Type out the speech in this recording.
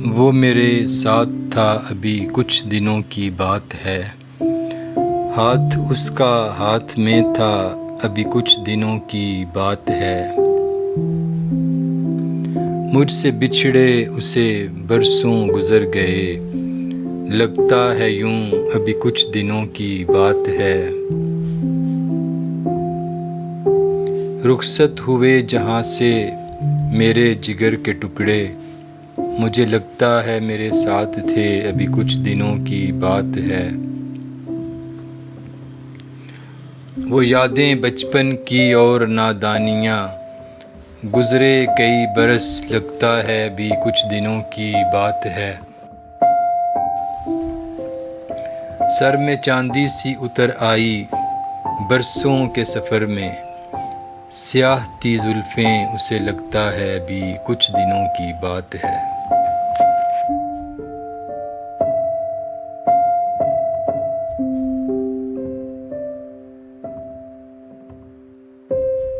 وہ میرے ساتھ تھا ابھی کچھ دنوں کی بات ہے، ہاتھ اس کا ہاتھ میں تھا ابھی کچھ دنوں کی بات ہے، مجھ سے بچھڑے اسے برسوں گزر گئے، لگتا ہے یوں ابھی کچھ دنوں کی بات ہے، رخصت ہوئے جہاں سے میرے جگر کے ٹکڑے، مجھے لگتا ہے میرے ساتھ تھے ابھی کچھ دنوں کی بات ہے، وہ یادیں بچپن کی اور نادانیاں، گزرے کئی برس لگتا ہے ابھی کچھ دنوں کی بات ہے، سر میں چاندی سی اتر آئی برسوں کے سفر میں، سیاہ تھی زلفیں اسے لگتا ہے ابھی کچھ دنوں کی بات ہے۔